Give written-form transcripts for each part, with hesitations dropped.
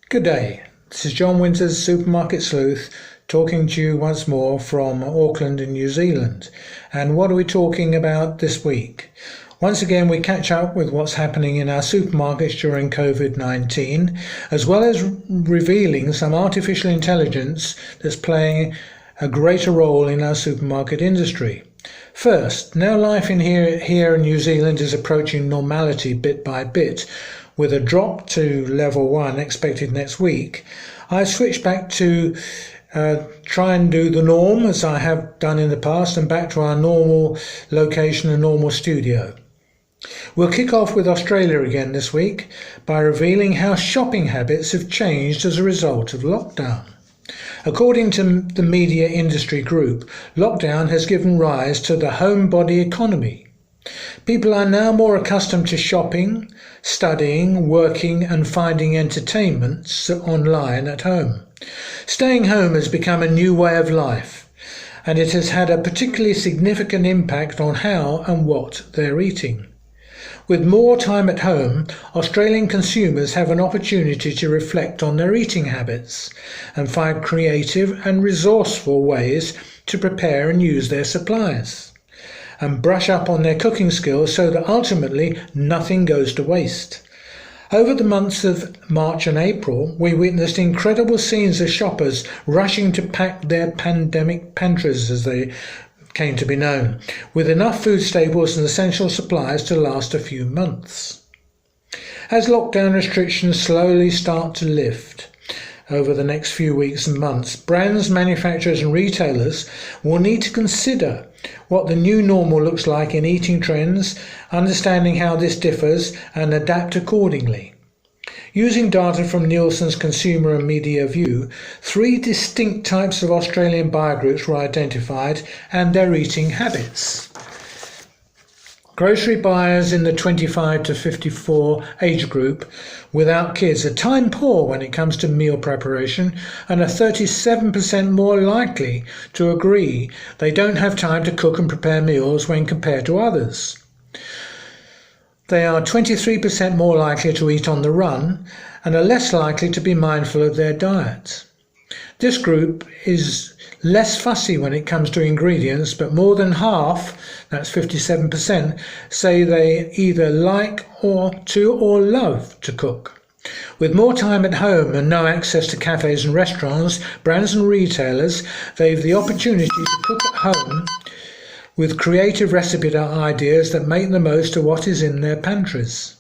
Good day. This is John Winters, Supermarket Sleuth, talking to you once more from Auckland in New Zealand. And what are we talking about this week? Once again, we catch up with what's happening in our supermarkets during COVID-19, as well as revealing some artificial intelligence that's playing a greater role in our supermarket industry. First, now life here in New Zealand is approaching normality bit by bit, with a drop to level 1 expected next week. I switched back to try and do the norm as I have done in the past, and back to our normal location and normal studio. We'll kick off with Australia again this week by revealing how shopping habits have changed as a result of lockdown. According to the media industry group, lockdown has given rise to the homebody economy. People are now more accustomed to shopping, studying, working and finding entertainments online at home. Staying home has become a new way of life, and it has had a particularly significant impact on how and what they're eating. With more time at home, Australian consumers have an opportunity to reflect on their eating habits and find creative and resourceful ways to prepare and use their supplies, and brush up on their cooking skills so that ultimately nothing goes to waste. Over the months of March and April, we witnessed incredible scenes of shoppers rushing to pack their pandemic pantries, as they came to be known, with enough food staples and essential supplies to last a few months. As lockdown restrictions slowly start to lift over the next few weeks and months, brands, manufacturers and retailers will need to consider what the new normal looks like in eating trends, understanding how this differs and adapt accordingly. Using data from Nielsen's Consumer and Media View, 3 distinct types of Australian buyer groups were identified and their eating habits. Grocery buyers in the 25 to 54 age group without kids are time poor when it comes to meal preparation and are 37% more likely to agree they don't have time to cook and prepare meals when compared to others. They are 23% more likely to eat on the run and are less likely to be mindful of their diet. This group is less fussy when it comes to ingredients, but more than half, that's 57%, say they either like or love to cook. With more time at home and no access to cafes and restaurants, brands and retailers, they have the opportunity to cook at home with creative recipe ideas that make the most of what is in their pantries.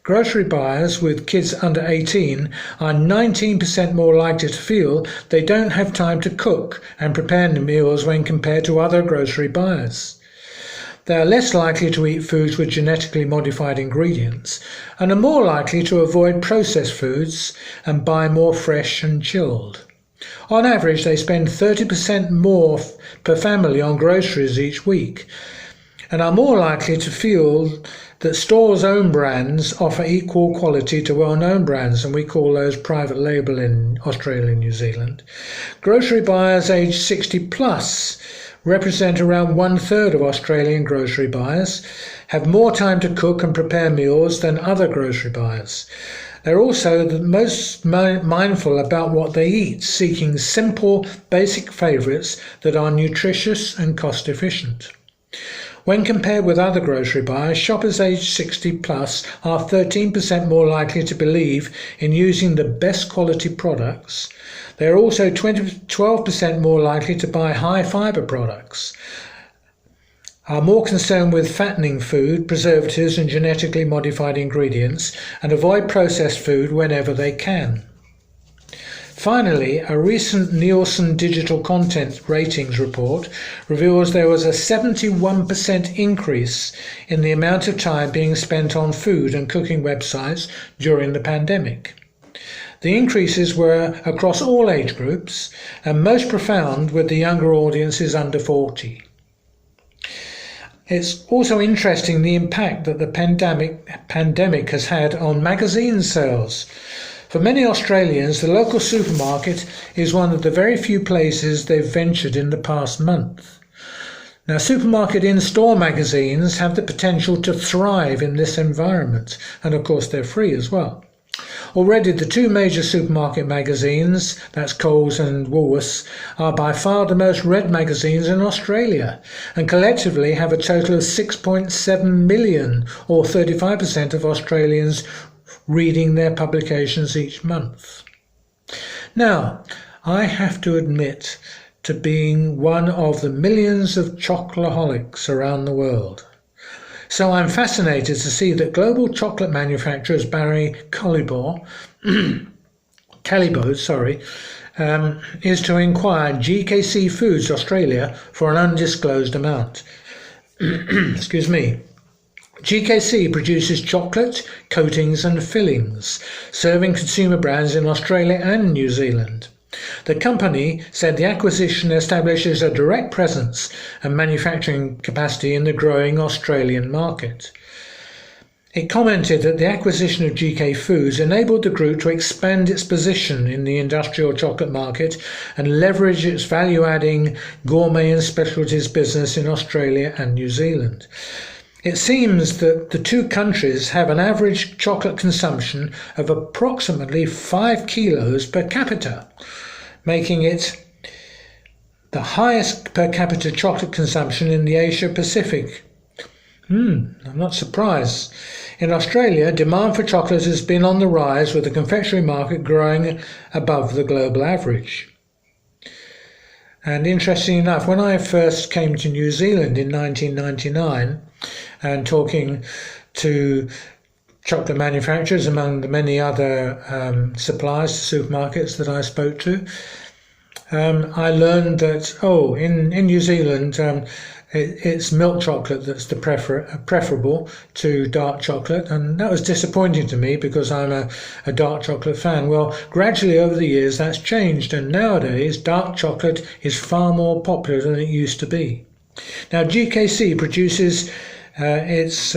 Grocery buyers with kids under 18 are 19% more likely to feel they don't have time to cook and prepare meals when compared to other grocery buyers. They are less likely to eat foods with genetically modified ingredients and are more likely to avoid processed foods and buy more fresh and chilled. On average, they spend 30% more per family on groceries each week and are more likely to feel that stores' own brands offer equal quality to well-known brands, and we call those private label in Australia and New Zealand. Grocery buyers aged 60 plus represent around 1/3 of Australian grocery buyers, have more time to cook and prepare meals than other grocery buyers. They're also the most mindful about what they eat, seeking simple, basic favourites that are nutritious and cost-efficient. When compared with other grocery buyers, shoppers aged 60 plus are 13% more likely to believe in using the best quality products. They are also 12% more likely to buy high fibre products, are more concerned with fattening food, preservatives and genetically modified ingredients, and avoid processed food whenever they can. Finally, a recent Nielsen Digital Content Ratings report reveals there was a 71% increase in the amount of time being spent on food and cooking websites during the pandemic. The increases were across all age groups and most profound with the younger audiences under 40. It's also interesting the impact that the pandemic has had on magazine sales. For many Australians, the local supermarket is one of the very few places they've ventured in the past month. Now, supermarket in-store magazines have the potential to thrive in this environment, and of course they're free as well. Already the two major supermarket magazines, that's Coles and Woolworths, are by far the most read magazines in Australia and collectively have a total of 6.7 million, or 35% of Australians reading their publications each month. Now, I have to admit to being one of the millions of chocoholics around the world. So I'm fascinated to see that global chocolate manufacturers Barry Callebaut, is to acquire GKC Foods Australia for an undisclosed amount. Excuse me. GKC produces chocolate, coatings and fillings, serving consumer brands in Australia and New Zealand. The company said the acquisition establishes a direct presence and manufacturing capacity in the growing Australian market. It commented that the acquisition of GK Foods enabled the group to expand its position in the industrial chocolate market and leverage its value-adding gourmet and specialties business in Australia and New Zealand. It seems that the two countries have an average chocolate consumption of approximately 5 kilos per capita, making it the highest per capita chocolate consumption in the Asia Pacific. I'm not surprised. In Australia, demand for chocolate has been on the rise, with the confectionery market growing above the global average. And interestingly enough, when I first came to New Zealand in 1999 and talking to chocolate manufacturers among the many other suppliers to supermarkets that I spoke to, I learned that, in New Zealand, it's milk chocolate that's the preferable to dark chocolate, and that was disappointing to me because I'm a dark chocolate fan. Well, gradually over the years that's changed, and nowadays dark chocolate is far more popular than it used to be. Now, GKC produces its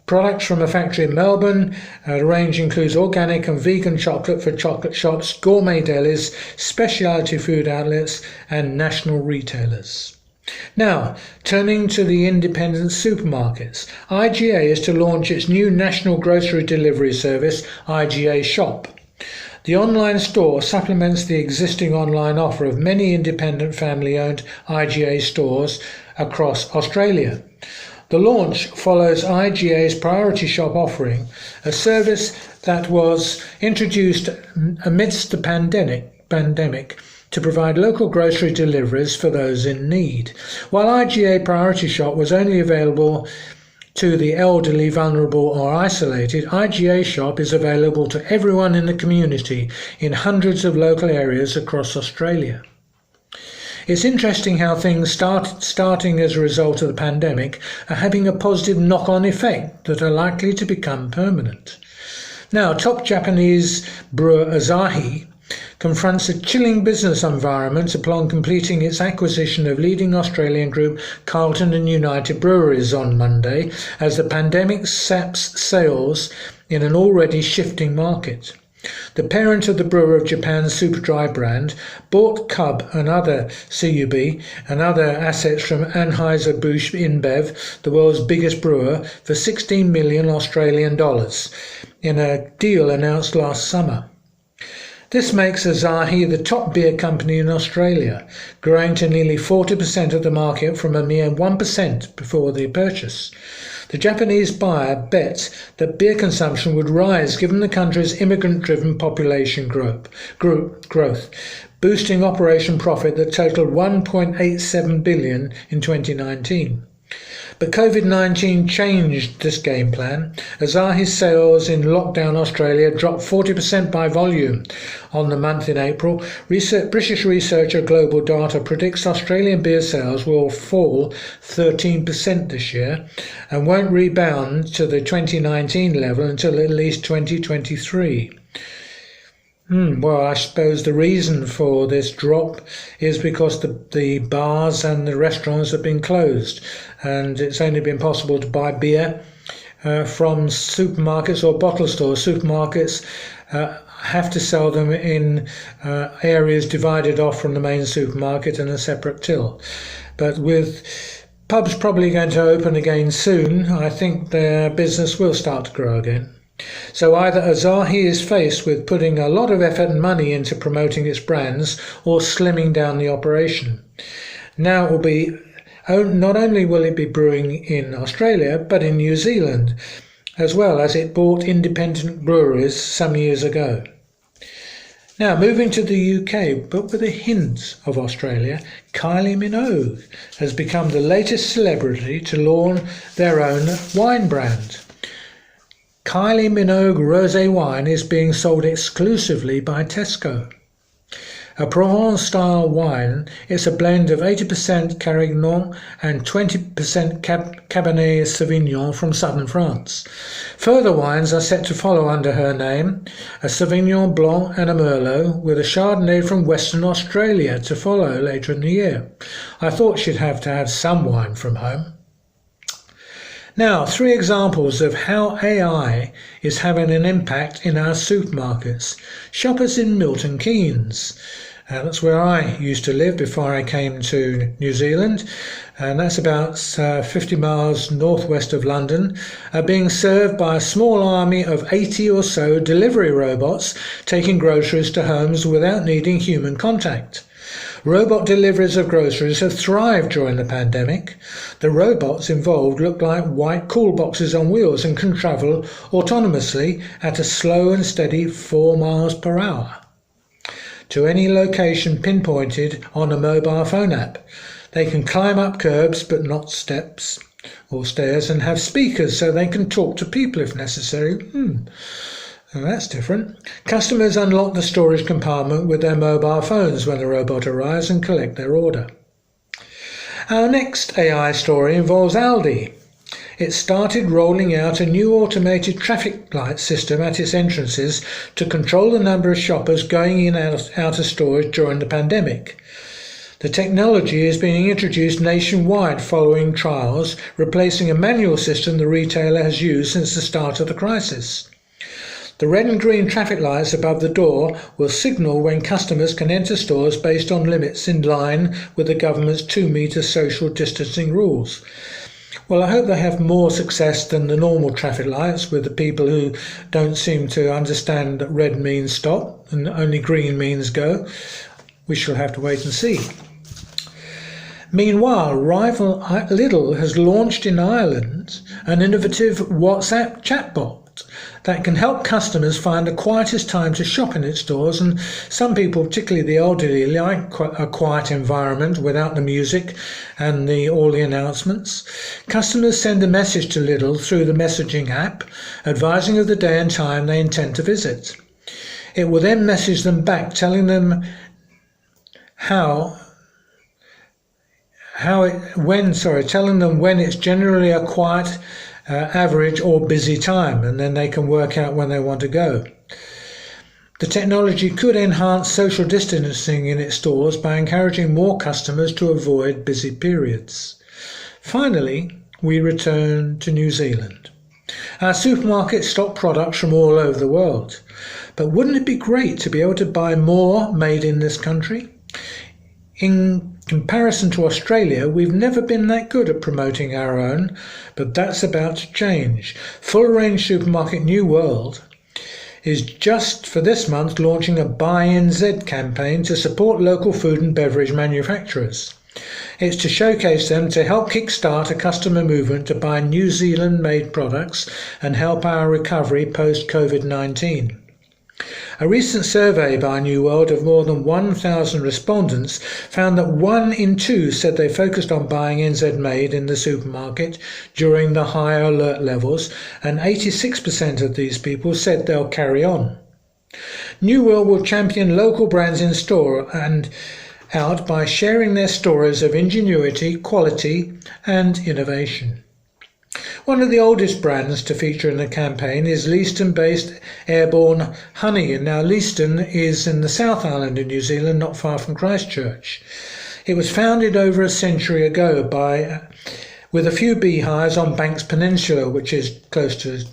products from a factory in Melbourne. The range includes organic and vegan chocolate for chocolate shops, gourmet delis, specialty food outlets and national retailers. Now, turning to the independent supermarkets, IGA is to launch its new national grocery delivery service, IGA Shop. The online store supplements the existing online offer of many independent family-owned IGA stores across Australia. The launch follows IGA's Priority Shop offering, a service that was introduced amidst the pandemic to provide local grocery deliveries for those in need. While IGA Priority Shop was only available to the elderly, vulnerable or isolated, IGA Shop is available to everyone in the community in hundreds of local areas across Australia. It's interesting how things starting as a result of the pandemic are having a positive knock-on effect that are likely to become permanent. Now, top Japanese brewer Asahi confronts a chilling business environment upon completing its acquisition of leading Australian group Carlton and United Breweries on Monday, as the pandemic saps sales in an already shifting market. The parent of the brewer of Japan's Superdry brand bought CUB and other assets from Anheuser-Busch InBev, the world's biggest brewer, for 16 million Australian dollars in a deal announced last summer. This makes Asahi the top beer company in Australia, growing to nearly 40% of the market from a mere 1% before the purchase. The Japanese buyer bet that beer consumption would rise given the country's immigrant-driven population growth, boosting operation profit that totaled $1.87 billion in 2019. But COVID-19 changed this game plan. Asahi's sales in lockdown Australia dropped 40% by volume on the month in April. British researcher Global Data predicts Australian beer sales will fall 13% this year and won't rebound to the 2019 level until at least 2023. Well, I suppose the reason for this drop is because the bars and the restaurants have been closed, and it's only been possible to buy beer from supermarkets or bottle stores. Supermarkets have to sell them in areas divided off from the main supermarket and a separate till. But with Pubs probably going to open again soon. I think their business will start to grow again. So either Asahi is faced with putting a lot of effort and money into promoting its brands or slimming down the operation. Now it will be, not only will it be brewing in Australia, but in New Zealand, as well as it bought independent breweries some years ago. Now, moving to the UK, but with a hint of Australia, Kylie Minogue has become the latest celebrity to launch their own wine brand. Kylie Minogue Rosé wine is being sold exclusively by Tesco. A Provence-style wine, it's a blend of 80% Carignan and 20% Cabernet Sauvignon from southern France. Further wines are set to follow under her name, a Sauvignon Blanc and a Merlot, with a Chardonnay from Western Australia to follow later in the year. I thought she'd have to have some wine from home. Now, 3 examples of how AI is having an impact in our supermarkets. Shoppers in Milton Keynes. That's where I used to live before I came to New Zealand, and that's about 50 miles northwest of London, are being served by a small army of 80 or so delivery robots taking groceries to homes without needing human contact. Robot deliveries of groceries have thrived during the pandemic. The robots involved look like white cool boxes on wheels and can travel autonomously at a slow and steady 4 miles per hour to any location pinpointed on a mobile phone app. They can climb up curbs but not steps or stairs, and have speakers so they can talk to people if necessary. Well, that's different. Customers unlock the storage compartment with their mobile phones when the robot arrives and collect their order. Our next AI story involves Aldi. It started rolling out a new automated traffic light system at its entrances to control the number of shoppers going in and out of stores during the pandemic. The technology is being introduced nationwide following trials, replacing a manual system the retailer has used since the start of the crisis. The red and green traffic lights above the door will signal when customers can enter stores based on limits in line with the government's 2-metre social distancing rules. Well, I hope they have more success than the normal traffic lights with the people who don't seem to understand that red means stop and only green means go. We shall have to wait and see. Meanwhile, rival Lidl has launched in Ireland an innovative WhatsApp chatbot that can help customers find the quietest time to shop in its stores, and some people, particularly the elderly, like a quiet environment without the music and all the announcements. Customers send a message to Lidl through the messaging app advising of the day and time they intend to visit. It will then message them back telling them when it's generally a quiet average or busy time, and then they can work out when they want to go. The technology could enhance social distancing in its stores by encouraging more customers to avoid busy periods. Finally, we return to New Zealand. Our supermarkets stock products from all over the world, but wouldn't it be great to be able to buy more made in this country? In comparison to Australia, we've never been that good at promoting our own, but that's about to change. Full range supermarket New World is just for this month launching a Buy NZ campaign to support local food and beverage manufacturers. It's to showcase them to help kickstart a customer movement to buy New Zealand-made products and help our recovery post-COVID-19. A recent survey by New World of more than 1,000 respondents found that 1 in 2 said they focused on buying NZ made in the supermarket during the higher alert levels, and 86% of these people said they'll carry on. New World will champion local brands in store and out by sharing their stories of ingenuity, quality and innovation. One of the oldest brands to feature in the campaign is Leeston-based Airborne Honey, and now Leeston is in the South Island of New Zealand, not far from Christchurch. It was founded over a century ago with a few beehives on Banks Peninsula, which is close to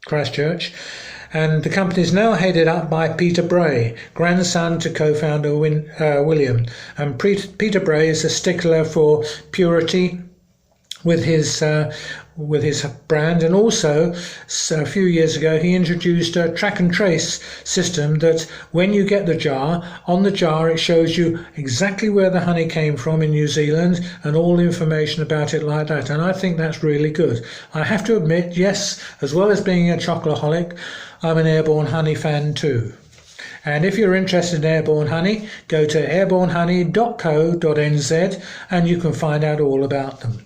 Christchurch, And the company is now headed up by Peter Bray, grandson to co-founder William. And Peter Bray is a stickler for purity with his brand, and also a few years ago he introduced a track and trace system that when you get the jar, on the jar it shows you exactly where the honey came from in New Zealand and all the information about it like that, and I think that's really good. I have to admit, yes, as well as being a chocoholic, I'm an airborne honey fan too. And if you're interested in airborne honey, go to airbornehoney.co.nz and you can find out all about them.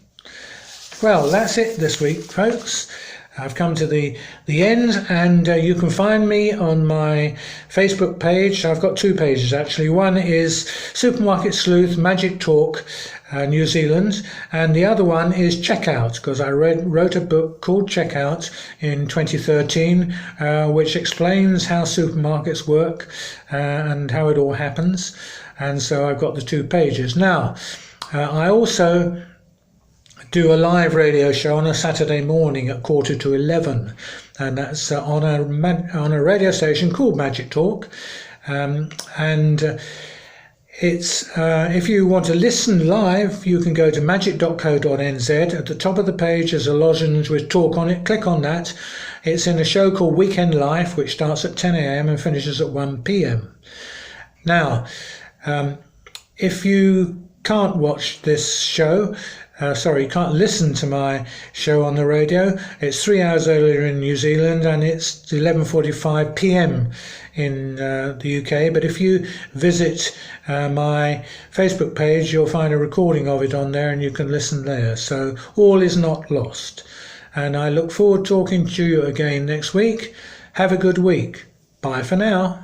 Well, that's it this week, folks. I've come to the end, and you can find me on my Facebook page. I've got two pages, actually. One is Supermarket Sleuth Magic Talk New Zealand, and the other one is Checkout, because I wrote a book called Checkout in 2013, which explains how supermarkets work and how it all happens. And so I've got the two pages. Now, I also do a live radio show on a Saturday morning at 10:45, and that's on a radio station called Magic Talk, it's if you want to listen live, you can go to magic.co.nz. At the top of the page is a lozenge with talk on it. Click on that. It's in a show called Weekend Life, which starts at 10 a.m. and finishes at 1 p.m. Now, if you can't watch this show, you can't listen to my show on the radio, it's 3 hours earlier in New Zealand and it's 11:45 p.m. in the UK. But if you visit my Facebook page, you'll find a recording of it on there and you can listen there. So all is not lost. And I look forward to talking to you again next week. Have a good week. Bye for now.